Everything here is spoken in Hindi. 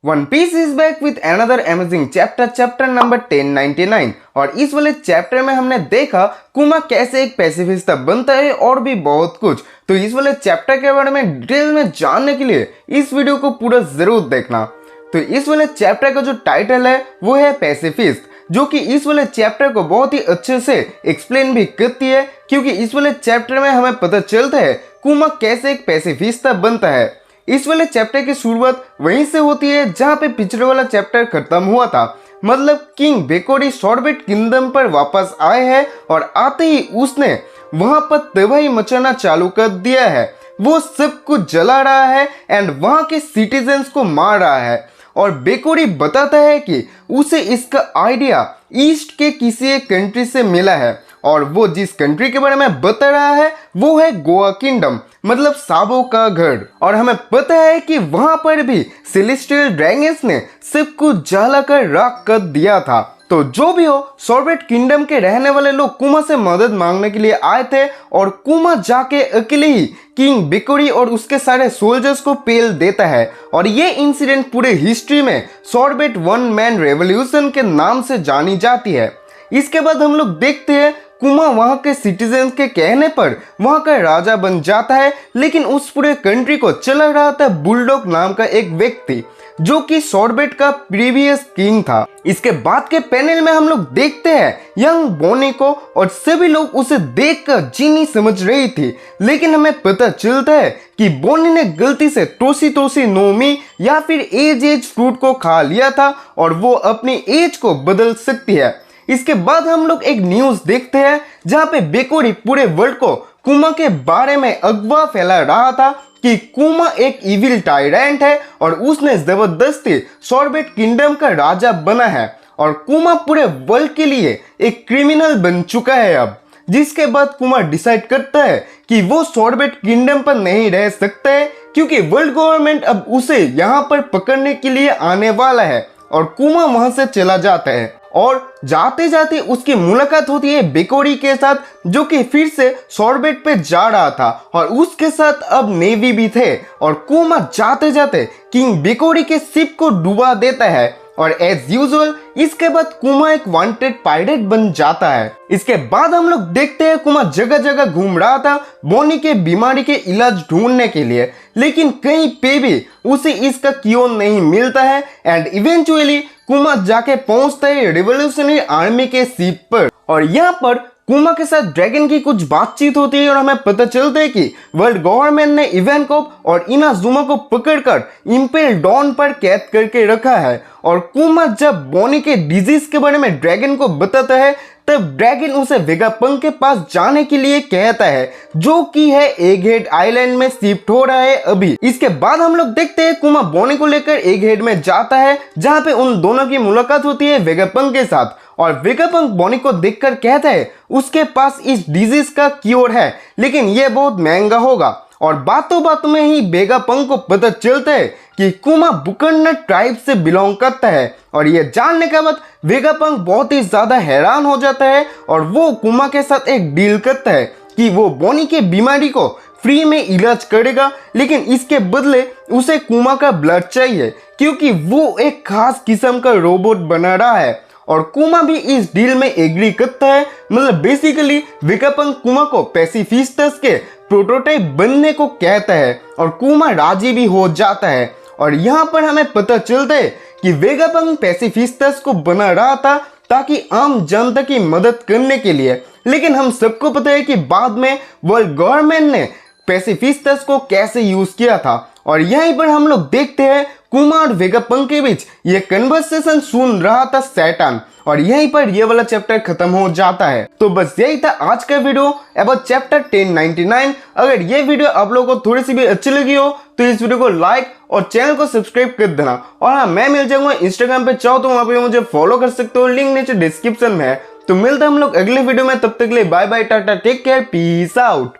One piece is back with another amazing chapter number 1099। और इस वाले चैप्टर में हमने देखा कुमा कैसे एक पैसिफिस्ट बनता है और भी बहुत कुछ। तो इस वाले चैप्टर के बारे में डिटेल में जानने के लिए इस वीडियो को पूरा जरूर देखना। तो इस वाले चैप्टर का जो टाइटल है वो है पैसिफिस्ट, जो कि इस वाले चैप्टर को बहुत ही अच्छे से एक्सप्लेन भी करती है, क्योंकि इस वाले चैप्टर में हमें पता चलता है कुमा कैसे एक पैसिफिस्ट बनता है। इस वाले चैप्टर की शुरुआत वहीं से होती है जहां पे पिछले वाला चैप्टर खत्म हुआ था। मतलब किंग बेकोरी शॉर्टबेट किंगडम पर वापस आए हैं और आते ही उसने वहां पर तबाही मचाना चालू कर दिया है। वो सब कुछ जला रहा है एंड वहां के सिटीजन्स को मार रहा है। और बेकोरी बताता है कि उसे इसका आइडिया ईस्ट के किसी एक कंट्री से मिला है, और वो जिस कंट्री के बारे में बता रहा है वो है गोवा किंगडम, मतलब सांपों का घर। और हमें पता है कि वहां पर भी सेलेस्टियल ड्रैगन्स ने सब कुछ जलाकर राख कर दिया था। तो जो भी हो, शॉर्टबेट किंगडम के रहने वाले लोग कुमा से मदद मांगने के लिए आए थे, और कुमा जाके अकेले ही किंग बेकोरी और उसके सारे सोल्जर्स को पेल देता है। और ये इंसिडेंट पूरे हिस्ट्री में शॉर्टबेट वन मैन रेवोल्यूशन के नाम से जानी जाती है। इसके बाद हम लोग देखते हैं कुमा वहां के सिटीजन्स के कहने पर वहां का राजा बन जाता है, लेकिन उस पूरे कंट्री को चला रहा था बुलडॉग नाम का एक व्यक्ति, जो कि शॉर्टबेट का प्रीवियस किंग था। इसके बाद के पैनल में हम लोग देखते हैं यंग बोनी को, और सभी लोग उसे देखकर जीनी समझ रही थी, लेकिन हमें पता चलता है कि बोनी ने गलती से टोसी नोमी या फिर एज फ्रूट को खा लिया था और वो अपनी एज को बदल सकती है। इसके बाद हम लोग एक न्यूज देखते हैं जहां पे बेकोरी पूरे वर्ल्ड को कुमा के बारे में अफवाह फैला रहा था कि कुमा एक इविल टायरेंट है और उसने जबरदस्ती शॉर्टबेट किंगडम का राजा बना है, और कुमा पूरे वर्ल्ड के लिए एक क्रिमिनल बन चुका है अब। जिसके बाद कुमा डिसाइड करता है कि वो शॉर्टबेट किंगडम पर नहीं रह सकता है, क्योंकि वर्ल्ड गवर्नमेंट अब उसे यहाँ पर पकड़ने के लिए आने वाला है। और कुमा वहां से चला जाता है, और जाते जाते उसकी मुलाकात होती है बेकोरी के साथ, जो कि फिर से शॉर्टबेट पे जा रहा था, और उसके साथ अब नेवी भी थे। और कुमा जाते जाते किंग बेकोरी के शिप को डुबा देता है, और एज यूजुअल इसके बाद कुमा एक वांटेड पायरेट बन जाता है। इसके बाद हम लोग देखते हैं कुमा जगह जगह घूम रहा था बोनी के बीमारी के इलाज ढूंढने के लिए, लेकिन कहीं पे भी उसे इसका क्योर नहीं मिलता है। एंड इवेंचुअली कुमा जाके पहुंचता है रिवोल्यूशनरी आर्मी के शिप पर, और यहाँ पर कुमा के साथ ड्रैगन की कुछ बातचीत होती है, और हमें पता चलता है कि वर्ल्ड गवर्नमेंट ने इवानकोव और इनाजुमा को पकड़कर इंपेल डॉन पर कैद करके रखा है। और कुमा जब बोनी के डिजीज के बारे में ड्रैगन को बताता है, तब ड्रैगन उसे वेगापंक के पास जाने के लिए कहता है, जो कि है एगहेड आइलैंड में शिफ्ट हो रहा है अभी। इसके बाद हम लोग देखते हैं कुमा बोनी को लेकर एगहेड में जाता है, जहां पे उन दोनों की मुलाकात होती है वेगापंक के साथ। और वेगापंक बोनी को देखकर कहता है उसके पास इस डिजीज का क्योर है, लेकिन यह बहुत महंगा होगा। और बातों बातों में ही वेगापंक को पता चलता है कि कुमा बुकन्ना ट्राइब से बिलोंग करता है, और यह जानने के बाद वेगापंक बहुत ही ज्यादा हैरान हो जाता है, और वो कुमा के साथ एक डील करता है कि वो बोनी के बीमारी को फ्री में इलाज करेगा, लेकिन इसके बदले उसे कुमा का ब्लड चाहिए, क्योंकि वो एक खास किस्म का रोबोट बना रहा है। और कुमा भी इस डील में एग्री करता है। मतलब बेसिकली वेगापंक कुमा को पैसिफिस्टस के प्रोटोटाइप बनने को कहता है, और कुमा राजी भी हो जाता है। और यहाँ पर हमें पता चलता है कि वेगापंक पैसिफिस्टस को बना रहा था ताकि आम जनता की मदद करने के लिए, लेकिन हम सबको पता है कि बाद में वर्ल्ड गवर्नमेंट ने पैसिफिस्टस को कैसे यूज किया था। और यहीं पर हम लोग देखते हैं कुमा और वेगापंक के बीच ये कन्वर्सेशन सुन रहा था सैटन, और यहीं पर ये वाला चैप्टर खत्म हो जाता है। तो बस यही था आज का वीडियो अबाउट चैप्टर 1099। अगर ये वीडियो आप लोगों को थोड़ी सी भी अच्छी लगी हो तो इस वीडियो को लाइक और चैनल को सब्सक्राइब कर देना। और हाँ, मैं मिल जाऊंगा इंस्टाग्राम पे, चाहो तो वहां पे मुझे फॉलो कर सकते हो, लिंक नीचे डिस्क्रिप्शन में है। तो मिलते हैं हम लोग अगले वीडियो में, तब तक के लिए bye bye, tata, take care, peace out.